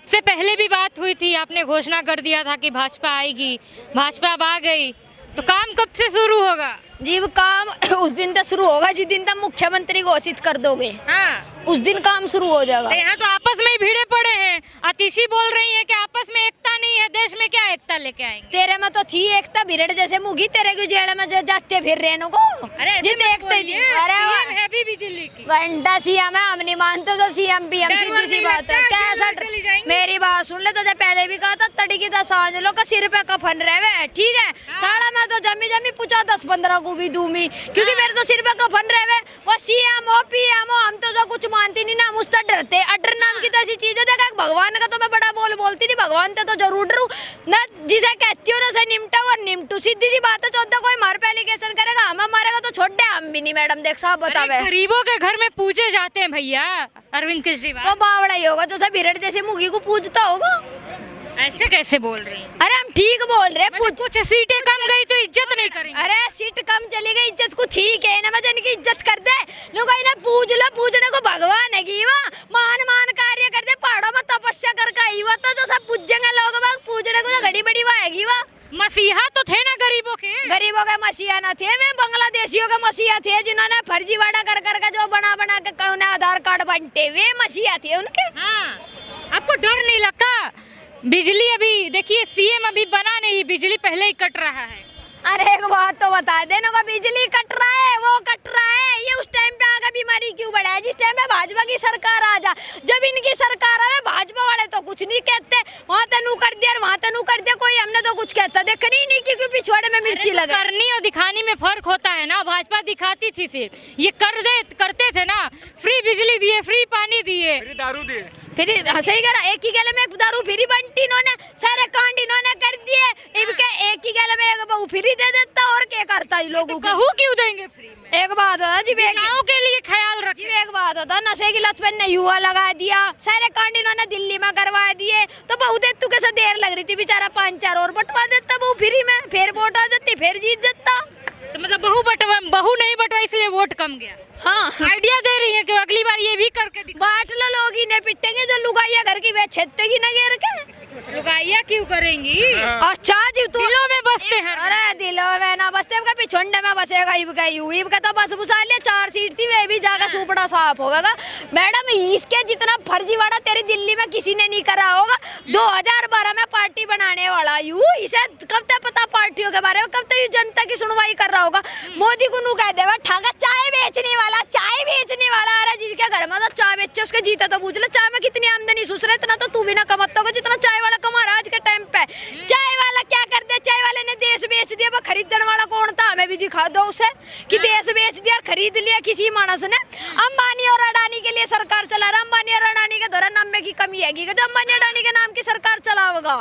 आपसे पहले भी बात हुई थी, आपने घोषणा कर दिया था कि भाजपा आएगी, भाजपा अब आ गई, तो काम कब से शुरू होगा? जी वो काम उस दिन तक शुरू होगा जिस दिन तक मुख्यमंत्री घोषित कर दोगे, हाँ, उस दिन काम शुरू हो जाएगा। तो यहाँ तो आपस में ही भिड़े पड़े हैं। आतिशी बोल रही है कि आपस में एकता नहीं है, देश में क्या एकता लेके आएंगे? तेरे में तो थी एकता, भिरड़ जैसे मुगी तेरे की जेल में जाते फिर रहने को। अरे ऐसे जित मत एकता थी। बोलिए, अरे सीएम है भी दिल्ली की। घंटा सीएम है, हम नहीं मानते तो सीएम भी हम, डर सीधी सी नहीं बात है। लगता, कैसा जेल चली जाएंगी? मेरी बात सुन ले, तो पहले भी कहा था तड़ी की 10 सांझ लो का सिर पे कफन रहे, ठीक है। साड़ा मैं तो जमी जमी पूछा 10-15 को भी दूमी, क्योंकि मेरे तो सिर पे कफन रहे वो सीएम हो पीएम हो, हम तो सब कुछ मानती नहीं ना, मुझसे डरते। अडर नाम की तो ऐसी चीज है, देखा भगवान का तो मैं बड़ा बोलती नहीं, भगवान ते तो जरूर डरू ना, जिसे कहती हो ना उसे निमटा और निमटू, सीधी सी बात है। चौथा कोई मार पे एलिगेशन करेगा, हम मारेगा तो छोड़ दे, हम भी नहीं मैडम, देख साहब बतावे। गरीबों के घर में पूजे जाते हैं भैया अरविंद केजरीवाल। तो बावड़ा ही होगा जो सब भिरड़ जैसे मुगी को पूजता होगा। ऐसे कैसे बोल रही हैं? अरे हम ठीक बोल रहे, मतलब कुछ सीटें कम गई तो इज्जत नहीं करेंगे। अरे सीट कम चली गई, इज्जत को ठीक है ना, मैं इनकी इज्जत कर दे लोग, इन्हें पूज लो, पूजने को भगवान है की मान कार्य कर दे, पहाड़ों में तपस्या करके आई हुआ, तो जो सब पूजेंगे लोग बाग, पूजने को तो घड़ी बड़ी वाएगी वह। मसीहा तो थे ना गरीबों के। गरीबों के मसीहा न थे, वे बांग्लादेशियों के मसीहा थे, जिन्होंने फर्जीवाड़ा कर के जो बना के कौन आधार कार्ड बनते, वे मसीहा थे उनके। हाँ, आपको डर नहीं लगता? बिजली अभी देखिए, सीएम अभी बना नहीं, बिजली पहले ही कट रहा है। अरे एक बात तो बता देना को, बिजली कट रहा है, वो कट रहा है, ये उस टाइम पे आगे बीमारी क्यों बढ़ा है जिस टाइम पे भाजपा की सरकार आ जा। जब इनकी सरकार आवे भाजपा वाले तो कुछ नहीं कहते, वहाँ तनु कर दिया वहाँ तनु कर दिया, कोई हमने तो कुछ कहता देखनी ही नहीं, क्योंकि पिछवाड़े में मिर्ची तो लगा। करनी और दिखाने में फर्क होता है ना, भाजपा दिखाती थी सिर्फ, ये करते थे ना, फ्री बिजली दिए, फ्री पानी दिए, फ्री दारू दिए, फिर सही करा, एक ही गले में एक दारू फ्री बंटी, इन्होंने सारे कांड इन्होंने कर दिए, इनके एक ही गले में एक बहू फ्री दे देता, और क्या करता है लोगों को? बहू क्यों देंगे फ्री में? एक बात है जी, गाँव के लिए ख्याल रखिए। एक बात होता, नशे की लत पे ने युवा लगा दिया, सारे कांड इन्होंने दिल्ली में करवा दिए, तो बहू दे तू कैसे देर लग रही थी, बेचारा 5-4 और बंटवा देता बहू फ्री में, फिर वोट आ जाती, फिर जीत जाता। तो मतलब बहू नहीं बटवा इसलिए वोट कम गया। हाँ आइडिया दे रही है कि अगली बार ये भी करके दिखा। बांट लो, लोग ही नहीं पिटेंगे, जो लुगाइया घर की वे छेतेगी ना घेर के। रुकाइया क्यों करेंगी? अच्छा जी, तू दिलों में बसते हैं। अरे दिलों में ना बसते, इनका पिछोंडे में बसेगा, इब का तो बस बुसा लिया, 4 सीट थी, वे भी जाकर सुपड़ा साफ होगा। मैडम इसके जितना फर्जीवाड़ा तेरी दिल्ली में किसी ने नहीं करा होगा। 2012 में पार्टी बनाने वाला यू, इसे कब तक पता पार्टियों के बारे में, कब तक जनता की सुनवाई कर रहा होगा। मोदी को नू कह देगा ठागा चाय बेचने वाला, अरे जिसके घर में तो चाय बेचे उसके जीता तो पूछ ले, चाय में कितनी आमदनी सुस रहे, इतना तो तू भी ना कमाता होगा जितना चाय वाला कमा रहा आज के टाइम पे। चाय वाला क्या कर दे, चाय वाले ने देश बेच दिया, वो खरीदने वाला कौन था, हमें भी दिखा दो उसे कि देश बेच दिया, खरीद लिया किसी मानस ने। अंबानी और अडानी के लिए सरकार चला रहा, अंबानी और अडानी के दौरान नाम में की कमी है जो अंबानी अडानी के नाम की सरकार चलाओगा।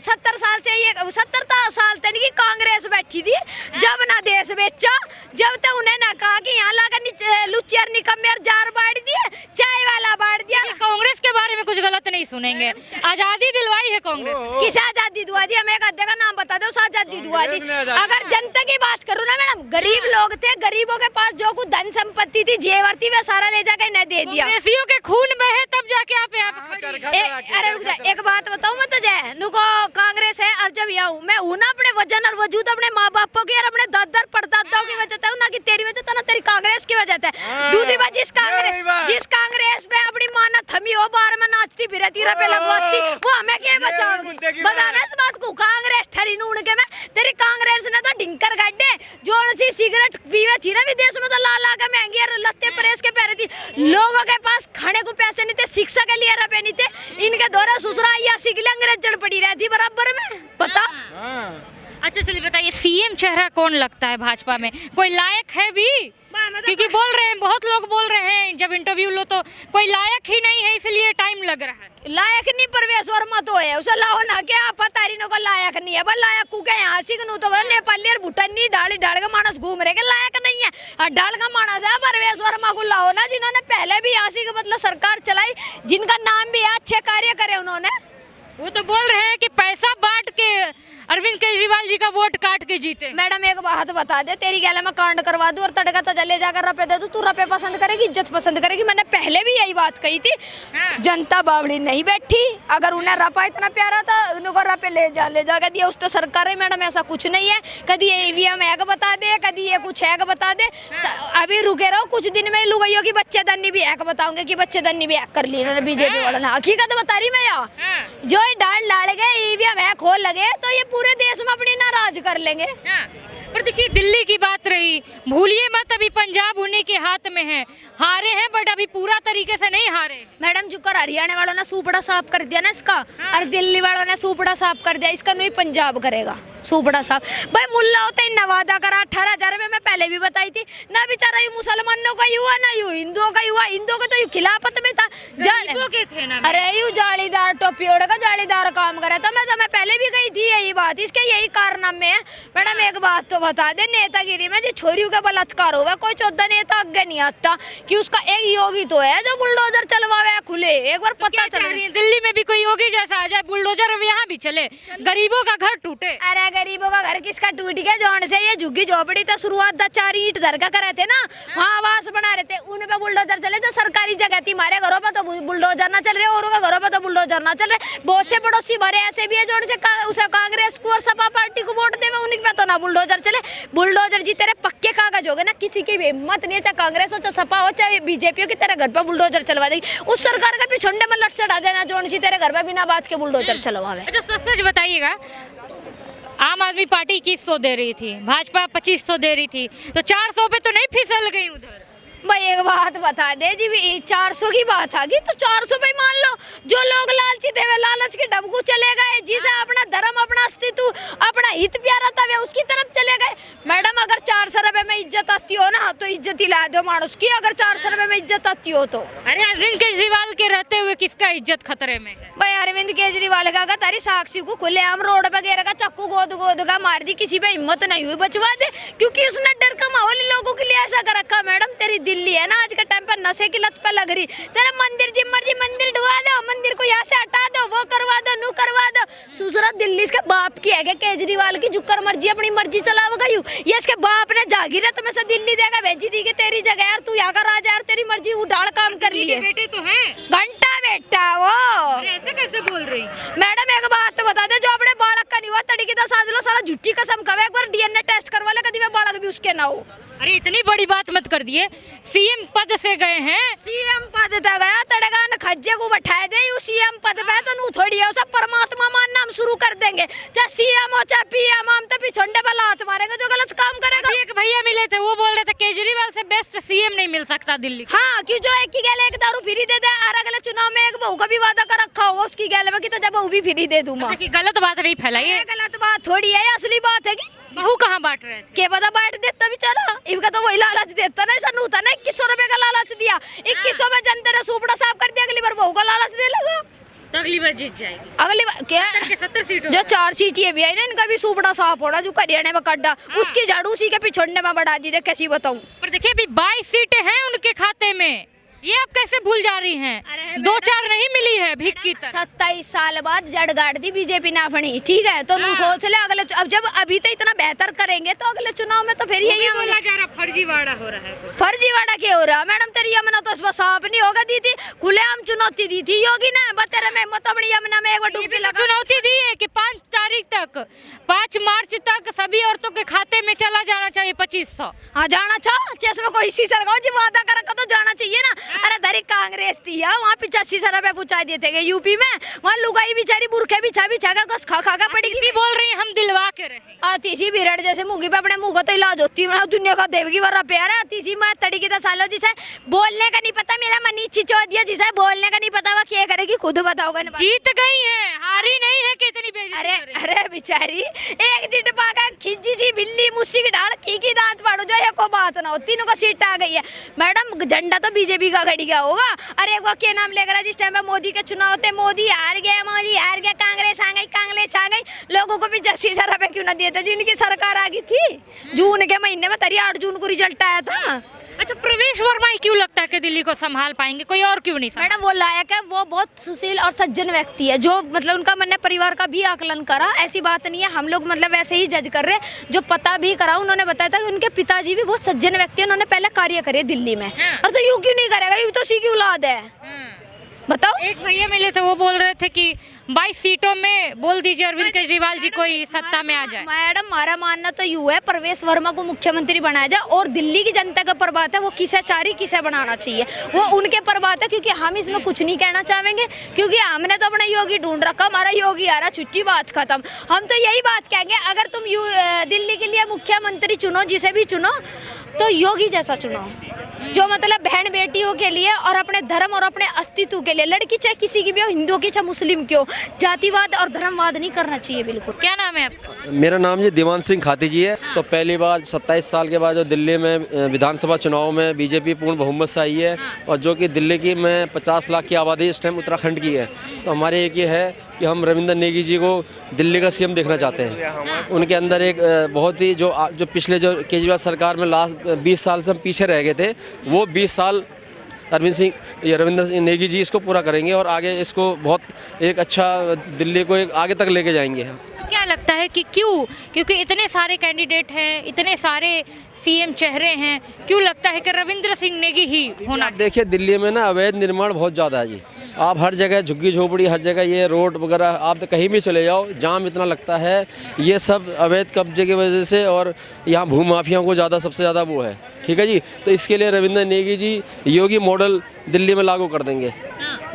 70 साल से ये 70 साल तक की कांग्रेस बैठी थी, जब ना देश बेचा, जब तक उन्हें ना कहा कि यहाँ लाकर लुच्चर निकम्मे और जार बांट दिए, चाय वाला बांट दिया। कांग्रेस के बारे में कुछ गलत नहीं सुनेंगे, आजादी दिलवाई है कांग्रेस। किस आजादी दुआ दी, हमें एक अध्याय का नाम बता दो, उस आजादी दुआ दी। अगर जनता की बात करूँ ना मैडम, गरीब लोग थे, गरीबों के पास जो कुछ धन संपत्ति थी, जेवर थी, वे सारा ले जाके न दे दिया। कांग्रेसियों के खून बहे तब जाके आप यहाँ पे खड़ी हैं। अरे रुक जा, एक बात बताऊं मैं तुझे, नुको कांग्रेस है, और जब यहाँ मैं हूँ ना, अपने वजन और वजूद अपने माँ बापों की और अपने दादा परदादाओं की वजह से, ना कि तेरी वजह से, ना तेरी कांग्रेस की वजह से। दूसरी बात, जिस कांग्रेस पे अपनी माँ न थमी हो, बाहर में नाचती फिरती रपे लगवाती, वो हमें क्या बचाओगी? बताना इस बात को, कांग्रेस ठरी नून के में, तेरी कांग्रेस ने तो ढिंकर गड्ढे जोन सी सिगरेट पीवे थी ना विदेश में, तो ला के महंगी और लत्ते प्रेस के पहरे थी, लोगों के पास खाने को पैसे नहीं थे, शिक्षा के लिए रुपए नहीं थे, इनके दौरे ससुरा या सिगले अंग्रेज जड़ पड़ी रहती बराबर में, पता। अच्छा चलिए बताइए, सीएम चेहरा कौन लगता है भाजपा में, कोई लायक है भी? क्योंकि बोल रहे हैं, बहुत लोग बोल रहे हैं, जब इंटरव्यू लो तो कोई लायक ही नहीं है, इसलिए टाइम लग रहा है। लायक नहीं, प्रवेश वर्मा तो है, उसे लाओ ना, क्या पता नो का लायक नहीं है, लायक को क्या यहाँ सिकनू तो नेपाली और भूटानी डाल का मानस घूम रहे, लायक नहीं है, डाल का मानस है। प्रवेश वर्मा को लाओ ना, जिन्होंने पहले भी यहाँ का मतलब सरकार चलाई, जिनका नाम भी है, अच्छे कार्य करे उन्होंने। वो तो बोल रहे हैं कि पैसा बांट के अरविंद केजरीवाल जी का वोट काट के जीते। मैडम एक बात बता दे, तेरी गैला में कांड करवा दूं और तड़का तो जले जाकर रुपए दे दूं, तू रुपए पसंद करेगी, इज्जत पसंद करेगी? मैंने पहले भी यही बात कही थी। हाँ। जनता बावड़ी नहीं बैठी, अगर उन्हें रपा इतना प्यारा था उनको रुपए ले जाकर दिया उस तो सरकार है। मैडम ऐसा कुछ नहीं है, कभी ये ईवीएम है बता दे, कभी ये कुछ है बता दे। अभी रुके रहो, कुछ दिन में लुगाइयों की बच्चे दन्नी भी है बताऊंगे कि बच्चे दन्नी भी कर ली इन्होंने बीजेपी वालों ने। हकीकत बता रही मैं यार, जो डाल डाल गए ईवीएम है खोल लगे तो ये पूरे देश में अपनी नाराज कर लेंगे। पर देखिए दिल्ली की बात रही, भूलिए मत अभी पंजाब उन्हीं के हाथ में है। हारे हैं बट अभी पूरा तरीके से नहीं हारे। मैडम जो कर हरियाणा वालों ने सूपड़ा साफ कर दिया ना इसका, और दिल्ली वालों ने सूपड़ा साफ कर दिया, इसका नहीं पंजाब करेगा सूपड़ा साफ। भाई मुल्ला होता ही नवादा करा 18,000 में, मैं पहले भी बताई थी ना। बेचारा यू मुसलमानों का युवा ना यू हिंदुओं का युवा, हिंदुओं का तो यू खिलाफत में था। के थे ना, अरे यू जालीदार टोपी ओढ़ का जालीदार काम करे था। मैं पहले भी गई थी यही बात, इसके यही कारनामे है। मैडम एक बात तो बता दे, नेतागिरी में जो छोरियों का बलात्कार होगा, कोई 14 नेता आगे नहीं आता कि उसका एक योगी तो है जो बुलडोजर चलवावे खुले। एक बार पता चल रही दिल्ली में भी कोई योगी जैसा आ जाए, बुलडोजर यहाँ भी चले, गरीबों का घर टूटे। अरे गरीबों का घर किसका टूट गया? जोन से ये झुग्गी झोपड़ी तो शुरुआत 4 ईंट धर का करे थे ना, वहाँ आवास बना रहे थे, उन पे बुलडोजर चले। तो सरकारी जगह थी, हमारे घरों पर तो बुलडोजर ना चल रहे, औरों के घरों पर तो बुलडोजर ना चल रहे। बहुत से पड़ोसी भरे ऐसे भी है जोन से उसे कांग्रेस को और सपा पार्टी को वोट देवे, उन्हीं पे तो ना बुलडोजर चले। बुलडोजर जी तेरे पक्के कागज हो गए ना, किसी की भी हिम्मत नहीं है, चाहे कांग्रेस हो चाहे सपा हो चाहे बीजेपी हो, कि तेरे घर पर बुलडोजर चलवा देगी। उस सरकार का पिछोंडे में लट चढ़ा देना जोन सी तेरे घर पर बिना बात के बुलडोजर चलवावे। अच्छा सच बताइएगा, आम आदमी पार्टी 2100 दे रही थी, भाजपा 2500 दे रही थी, तो 400 पे तो नहीं फिसल गई उधर? भाई एक बात बता दे जी, 400 की बात आ गई तो 400 पे मान लो। जो लोग लालची देवे, लालच के डबकू चले गए, जिसे अपना धर्म अपना अस्तित्व अपना हित प्यारा था वे उसकी तरफ चले गए। मैडम अगर 400 रुपए में इज्जत आती हो ना तो इज्जत ही ला दो मानुस की, अगर 400 रुपए में इज्जत आती हो तो। अरे अरविंद केजरीवाल के रहते हुए किसका इज्जत खतरे में है? भाई अरविंद केजरीवाल का तारी साक्षी को खुलेआम रोड वगैरह का चक्कू गोद गोद का मार दी, किसी पे हिम्मत नहीं हुई बचवा दे, क्योंकि उसने डर का माहौल लोगों के लिए ऐसा कर रखा। मैडम तेरी दिल्ली है ना आज के टाइम पर नशे की लत पे लग रही, तेरा मंदिर जिम मर्जी मंदिर ढुआ दो, मंदिर को यहाँ से हटा दो, वो करवा दो, नू करवा दो। सुसुरा दिल्ली इसके बाप की है केजरीवाल की, जुकर मर्जी अपनी मर्जी चलावेगा यू। ये इसके बाप ने जागीर है तुम्हें से दिल्ली देगा भेजी दी कि तेरी जगह यार तू यहाँ का राजा यार, तेरी मर्जी उठाड़ काम कर लिए। बेटे तो है घंटा बेटा वो। ऐसे कैसे बोल रही? मैडम एक बात तो बता दे, जो अपने बालक का नहीं हुआ तड़की तो साझ लो साला झूठी कसम खावे, एक बार डीएनए टेस्ट करवा ले, कभी मैं बालक भी उसके ना हो। अरे इतनी बड़ी बात मत कर दिए, सीएम पद से गए हैं। सीएम पद तक गया तड़का न खज्जे को बैठाए दे, यू सीएम पद पे तो नू थोड़ी है, उसे परमात्मा मानना हम शुरू कर देंगे। चाहे सीएम हो चाहे पीएम, हम तो पिछोंडे पे लात मारेंगे जो गलत काम करेगा। एक भैया मिले थे, वो बोल रहे थे केजरीवाल से बेस्ट सीएम नहीं मिल सकता दिल्ली। हाँ क्यों, जो एक की गैले एक दारू फ्री दे दे, और अगले चुनाव में एक बहू का भी वादा कर रखा हो उसकी गैले में कि तो जब बहू भी फ्री दे दूंगा। गलत बात नहीं फैलाइए। गलत बात थोड़ी है, असली बात है। बहू कहाँ बांट रहे थे? के पता बांट देता बेचारा, इनका तो वही लालच देता ना, ऐसा नूता ना 2100 रुपए का लालच दिया, 2100 में जनता ने सूपड़ा साफ कर दिया, अगली बार बहू का लालच दे लगा तो अगली बार जीत जाएगी। अगली बार क्या 70 सीटों जो 4 सीटें भी आई ना, इनका भी सूपड़ा साफ होना, जो हरियाणा में कड्डा उसकी झाड़ू उसी के पिछोड़ने में बढ़ा दी, कैसी बताऊं। पर देखिए अभी 22 सीटें हैं उनके खाते में, ये आप कैसे भूल जा रही हैं? 2-4 नहीं मिली है भीख की तरह। 27 साल बाद जड़ गाड़ दी बीजेपी ने अपनी, ठीक है तो नू सोच ले अगले, अब जब अभी तो इतना बेहतर करेंगे तो अगले चुनाव में तो फिर यही बोला जा रहा फर्जीवाड़ा हो रहा है। फर्जीवाड़ा क्या हो रहा? मैडम तेरी यमुना तो इस बार साफ नहीं होगा दीदी, खुलेआम चुनौती दी थी योगी ने, बतेरे में मत अपनी यमुना में एक बार डुबकी लगा। चुनौती दी है कि 5 मार्च तक सभी औरतों के खाते में चला जाना चाहिए 2500। हाँ जाना चाहो, चेस में कोई इसी सरकार जी वादा कर रखा तो जाना चाहिए ना। अरे धरी कांग्रेस थी यार, वहाँ 85 रुपए पहुँचा दिए थे यूपी में, वहाँ लुगाई बेचारी बुरखे बिछा का घस खा खा पड़ेगी। बोल रही हम दिलवा के रहे। तीसी बिरड़ जैसे मुंगी पे अपने मुंह का तो इलाज होती है, दुनिया का देवगी वाला प्यार है। तीसी में तड़की था सालों जिसे बोलने का नहीं पता, मेरा मनी चिचोदिया जिसे बोलने का नहीं पता वो क्या करेगी खुद बताओगे। जीत गई है, हारी नहीं है कि इतनी बेइज्जती। अरे बेचारी एक जिट पाका खिजी सी बिल्ली मुस्सी की ढाल की दांत पाड़ो जो को बात ना हो, तीनों का सीट आ गई है। मैडम झंडा तो बीजेपी का गड़ी गया होगा। अरे वो क्या नाम लेकर जिस टाइम में मोदी के चुनाव थे, मोदी हार गया, कांग्रेस आ गई, लोगों को भी 80 रुपए क्यों ना दिए थे जिनकी सरकार आ गई थी। जून के महीने में 8 जून को रिजल्ट आया था। अच्छा, प्रवेश वर्मा ही क्यों लगता है कि दिल्ली को संभाल पाएंगे, कोई और क्यों नहीं संभाल? मैडम वो लायक है, वो बहुत सुशील और सज्जन व्यक्ति है, जो मतलब उनका मैंने परिवार का भी आकलन करा, ऐसी बात नहीं है, हम लोग मतलब ऐसे ही जज कर रहे हैं। जो पता भी करा उन्होंने बताया था कि उनके पिताजी भी बहुत सज्जन व्यक्ति है, उन्होंने पहले कार्य करे दिल्ली में। और तो यूं क्यों नहीं करेगा, यूं तो उसी की औलाद है। बताओ। एक भैया मिले थे, वो बोल रहे थे कि 22 सीटों में बोल दीजिए अरविंद केजरीवाल जी कोई सत्ता में आ जाए। मैडम हमारा मानना तो यूं है, प्रवेश वर्मा को मुख्यमंत्री बनाया जाए, और दिल्ली की जनता का पर बात है वो किसे चाह रही, किसे बनाना चाहिए, वो उनके पर बात है, क्योंकि हम इसमें कुछ नहीं कहना चाहेंगे, क्योंकि हमने तो अपना योगी ढूंढ रखा, हमारा योगी आ रहा, छुट्टी बात खत्म। हम तो यही बात कहेंगे, अगर तुम दिल्ली के लिए मुख्यमंत्री चुनो, जिसे भी चुनो, तो योगी जैसा चुनो, जो मतलब बहन बेटियों के लिए और अपने धर्म और अपने अस्तित्व के लिए, लड़की चाहे किसी की भी हो, हिंदुओं की चाहे मुस्लिम की हो, जातिवाद और धर्मवाद नहीं करना चाहिए बिल्कुल। क्या नाम है आपका? मेरा नाम जी दीवान सिंह खाती जी है। तो पहली बार 27 साल के बाद जो दिल्ली में विधानसभा चुनाव में बीजेपी पूर्ण बहुमत से आई है, और जो कि दिल्ली की में 50 लाख की आबादी इस टाइम उत्तराखंड की है। तो हमारे एक ये है कि हम रविंद्र नेगी जी को दिल्ली का सीएम देखना चाहते हैं। उनके अंदर एक बहुत ही जो पिछले जो केजरीवाल सरकार में लास्ट 20 साल से हम पीछे रह गए थे, वो 20 साल रविंद्र सिंह नेगी जी इसको पूरा करेंगे, और आगे इसको बहुत एक अच्छा दिल्ली को एक आगे तक लेके जाएंगे। क्या लगता है कि क्यों, क्योंकि इतने सारे कैंडिडेट हैं, इतने सारे सीएम चेहरे हैं, क्यों लगता है कि रविंद्र सिंह नेगी ही होना? देखिए दिल्ली में ना अवैध निर्माण बहुत ज़्यादा है जी। आप हर जगह झुग्गी झोपड़ी, हर जगह ये रोड वगैरह, आप तो कहीं भी चले जाओ जाम इतना लगता है। ये सब अवैध कब्जे की वजह से, और यहाँ भूमाफियाओं को ज़्यादा सबसे ज़्यादा वो है। ठीक है जी, तो इसके लिए रविंद्र नेगी जी योगी मॉडल दिल्ली में लागू कर देंगे।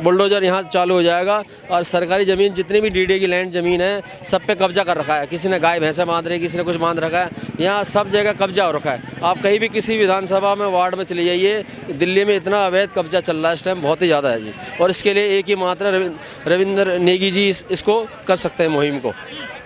बुलडोजर यहाँ चालू हो जाएगा, और सरकारी ज़मीन जितनी भी डीडे की लैंड ज़मीन है सब पे कब्जा कर रखा है। किसी ने गाय भैंसे बांध रही, किसी ने कुछ बांध रखा है, यहाँ सब जगह कब्जा हो रखा है। आप कहीं भी किसी विधानसभा में वार्ड में चले जाइए, दिल्ली में इतना अवैध कब्जा चल रहा है इस टाइम, बहुत ही ज़्यादा है जी। और इसके लिए एक ही मात्र रविंद्र नेगी जी इसको कर सकते हैं मुहिम को,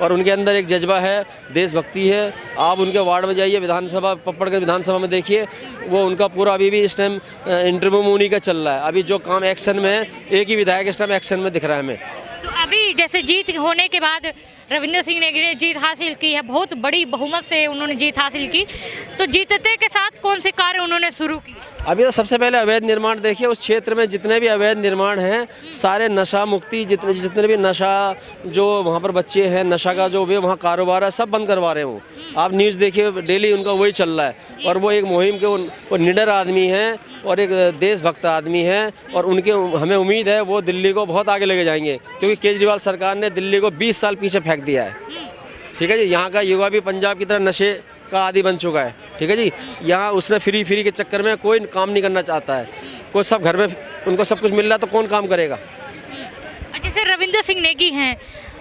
और उनके अंदर एक जज्बा है, देशभक्ति है। आप उनके वार्ड में जाइए, विधानसभा पपड़ के विधानसभा में देखिए, वो उनका पूरा अभी भी इस टाइम इंटरव्यू उन्हीं का चल रहा है। अभी जो काम एक्शन में है, एक ही विधायक इस टाइम एक्शन में दिख रहा है हमें। तो अभी जैसे जीत होने के बाद रविंद्र सिंह नेगी ने जीत हासिल की है, बहुत बड़ी बहुमत से उन्होंने जीत हासिल की, तो जीतते के साथ कौन से कार्य उन्होंने शुरू किए? अभी तो सबसे पहले अवैध निर्माण देखिए, उस क्षेत्र में जितने भी अवैध निर्माण हैं, सारे नशा मुक्ति, जितने भी नशा जो वहाँ पर बच्चे हैं, नशा का जो भी वहाँ कारोबार है, सब बंद करवा रहे हैं वो। आप न्यूज़ देखिए, डेली उनका वही चल रहा है। और वो एक मुहिम के वो निडर आदमी हैं और एक देशभक्त आदमी हैं, और उनके हमें उम्मीद है वो दिल्ली को बहुत आगे लेके जाएंगे, क्योंकि केजरीवाल सरकार ने दिल्ली को 20 साल पीछे फेंक दिया है। ठीक है जी, यहाँ का युवा भी पंजाब की तरह नशे का आदी बन चुका है। ठीक है जी, यहाँ उसने फ्री के चक्कर में कोई काम नहीं करना चाहता है, कोई सब घर में उनको सब कुछ मिल रहा है, तो कौन काम करेगा? जैसे रविंद्र सिंह नेगी हैं,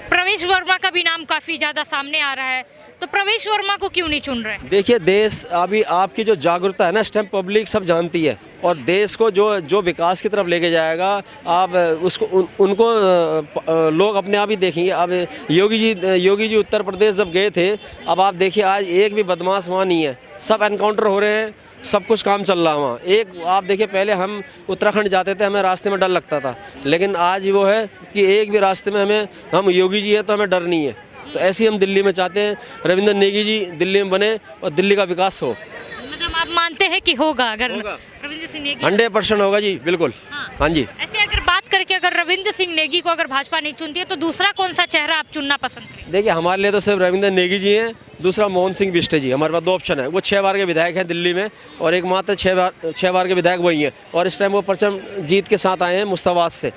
प्रवेश वर्मा का भी नाम काफ़ी ज़्यादा सामने आ रहा है, तो प्रवेश वर्मा को क्यों नहीं चुन रहे? देखिए देश अभी आपकी जो जागरूकता है ना, इस टाइम पब्लिक सब जानती है, और देश को जो विकास की तरफ लेके जाएगा, आप उसको उनको लोग अपने आप ही देखेंगे। अब योगी जी उत्तर प्रदेश जब गए थे, अब आप देखिए आज एक भी बदमाश वहाँ नहीं है, सब एनकाउंटर हो रहे हैं, सब कुछ काम चल रहा है वहाँ। एक आप देखिए, पहले हम उत्तराखंड जाते थे, हमें रास्ते में डर लगता था, लेकिन आज वो है कि एक भी रास्ते में हम योगी जी हैं तो हमें डर नहीं है। तो ऐसे ही हम दिल्ली में चाहते हैं, रविंद्र नेगी जी दिल्ली में बने और दिल्ली का विकास हो। मतलब आप मानते हैं कि होगा अगर रविंद्र सिंह नेगी? 100% होगा जी, बिल्कुल। हाँ जी। ऐसे अगर बात करके अगर रविंद्र सिंह नेगी को अगर भाजपा नहीं चुनती है, तो दूसरा कौन सा चेहरा आप चुनना पसंद करेंगे? देखिए हमारे लिए तो सिर्फ रविंद्र नेगी जी हैं, दूसरा मोहन सिंह बिष्ट जी। हमारे पास 2 ऑप्शन है। वो 6 बार के विधायक हैं दिल्ली में, और एक मात्र 6 बार के विधायक वही हैं, और इस टाइम वो परचम जीत के साथ आए हैं मुश्ताबाद से।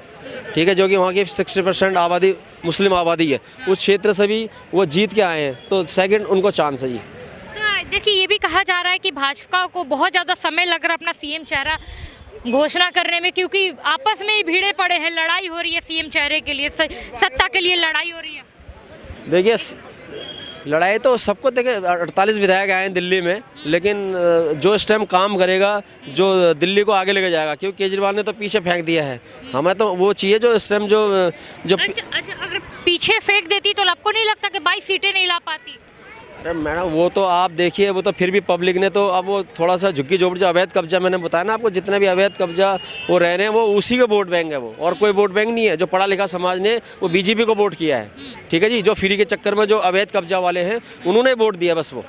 ठीक है, जो कि वहाँ की 60% आबादी मुस्लिम आबादी है, उस क्षेत्र से भी वो जीत के आए हैं, तो सेकंड उनको चांस है जी। तो देखिए, ये भी कहा जा रहा है कि भाजपा को बहुत ज़्यादा समय लग रहा है अपना सीएम चेहरा घोषणा करने में, क्योंकि आपस में ही भीड़े पड़े हैं, लड़ाई हो रही है सीएम चेहरे के लिए, सत्ता के लिए लड़ाई हो रही है। देखिए लड़ाई तो सबको, देखिए 48 विधायक आए हैं दिल्ली में, लेकिन जो इस टाइम काम करेगा, जो दिल्ली को आगे लेके जाएगा, क्योंकि केजरीवाल ने तो पीछे फेंक दिया है। हमें तो वो चाहिए जो इस टाइम जो अच्छा, अगर पीछे फेंक देती तो आपको नहीं लगता कि 22 सीटें नहीं ला पाती? अरे मैडम, वो तो आप देखिए, वो तो फिर भी पब्लिक ने तो, अब वो थोड़ा सा झुग्गी झोपड़ी जो अवैध कब्जा, मैंने बताया ना आपको, जितने भी अवैध कब्जा वो रह रहे हैं, वो उसी के वोट बैंक है वो, और कोई वोट बैंक नहीं है। जो पढ़ा लिखा समाज ने वो बीजेपी को वोट किया है। ठीक है जी, जो फ्री के चक्कर में जो अवैध कब्जा वाले हैं उन्होंने वोट दिया बस वो।